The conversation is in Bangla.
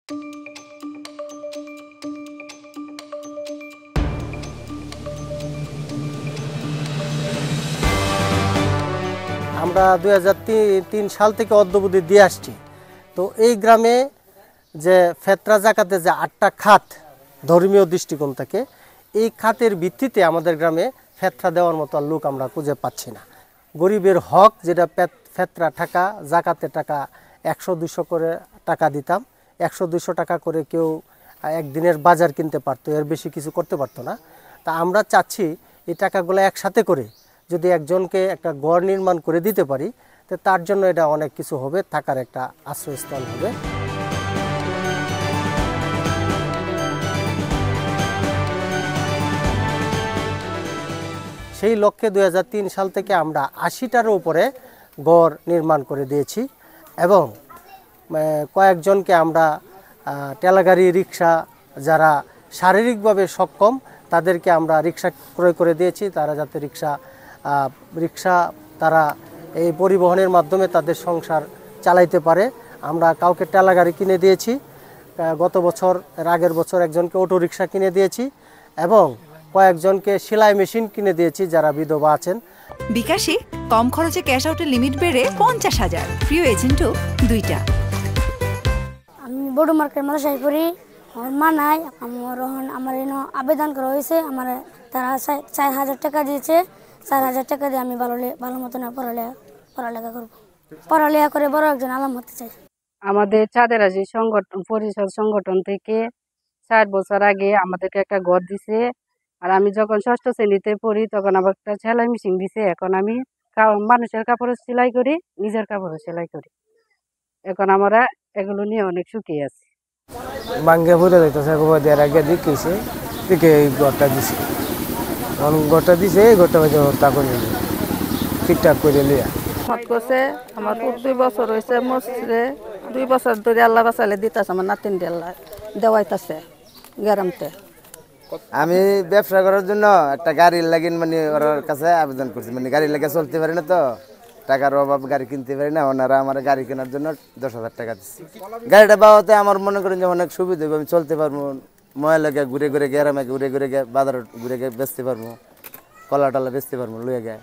আমরা 2003 সাল থেকে অদ্যাবধি দিয়ে আসছি। তো এই গ্রামে যে ফেতরা জাকাতে যে 8টা খাত ধর্মীয় দৃষ্টিকোণ থেকে, এই খাতের ভিত্তিতে আমাদের গ্রামে ফেতরা দেওয়ার মতো লোক আমরা খুঁজে পাচ্ছি না। গরিবের হক যেটা ফেতরা টাকা, জাকাতের টাকা 100-200 করে টাকা দিতাম। 100-200 টাকা করে কেউ একদিনের বাজার কিনতে পারতো, এর বেশি কিছু করতে পারতো না। তা আমরা চাচ্ছি এই টাকাগুলো একসাথে করে যদি একজনকে একটা ঘর নির্মাণ করে দিতে পারি, তো তার জন্য এটা অনেক কিছু হবে, থাকার একটা আশ্রয়স্থল হবে। সেই লক্ষ্যে 2003 সাল থেকে আমরা 80টারও উপরে ঘর নির্মাণ করে দিয়েছি এবং কয়েকজনকে আমরা ঠেলাগাড়ি, রিক্সা, যারা শারীরিকভাবে সক্ষম তাদেরকে আমরা রিক্সা ক্রয় করে দিয়েছি। তারা যাতে রিক্সা তারা এই পরিবহনের মাধ্যমে তাদের সংসার চালাইতে পারে। আমরা কাউকে ঠেলাগাড়ি কিনে দিয়েছি, গত বছর এর আগের বছর একজনকে অটো রিক্সা কিনে দিয়েছি এবং কয়েকজনকে সেলাই মেশিন কিনে দিয়েছি যারা বিধবা আছেন। বিকাশে কম খরচে ক্যাশ আউটের লিমিট বেড়ে 50,000, প্রিয় এজেন্টও 2টা। আমি বড় মার্কেট মাদ্রাসায় পড়ি। আমার মা নাই, আমার আবেদন করা হয়েছে। আমার তারা 4,000 টাকা দিয়েছে। 4,000 টাকা দিয়ে আমি ভালো মতন পড়ালেখা করবো। পড়ালেখা করে বড় একজন আলম হতে চাই। আমাদের চাঁদের আশি পরিষদ সংগঠন থেকে 60 বছর আগে আমাদেরকে একটা ঘর দিছে। আর আমি যখন 6ষ্ঠ শ্রেণীতে পড়ি তখন আবার একটা সেলাই মেশিন দিছে। এখন আমি মানুষের কাপড় সেলাই করি, নিজের কাপড় সেলাই করি। এখন আমরা এগুলো নিয়ে অনেক সুখী আছি। মাঙ্গে ভরে যাইতেছে, দেওয়ার আগে দিকেছে, দিকে এই ঘরটা দিছে। ঘরটা দিছে, এই ঘরটা হত্যা করে ঠিকঠাক করে লিয়া করছে। আমার 2 বছর হয়েছে মসজিদে, 2 বছর ধরে আল্লাহ বাঁচালে দিতেছে। আমার নাতিন আল্লাহ দেওয়াইতেছে গ্যারামতে। আমি ব্যবসা করার জন্য একটা গাড়ির লাগিন মানে ওর কাছে আবেদন করছি। মানে গাড়ি লেগে চলতে পারি না, তো টাকার অভাব, গাড়ি কিনতে পারি না। ওনারা আমার গাড়ি কেনার জন্য 10,000 টাকা দিচ্ছে। গাড়িটা পাওয়াতে আমার মনে করেন যে অনেক সুবিধা হবে। আমি চলতে পারবো, ময়া লেগে ঘুরে ঘুরে গ্রামে ঘুরে ঘুরে বাজার ঘুরে বেচতে পারবো, কলা টলা বেচতে পারবো লুয়ে গায়ে।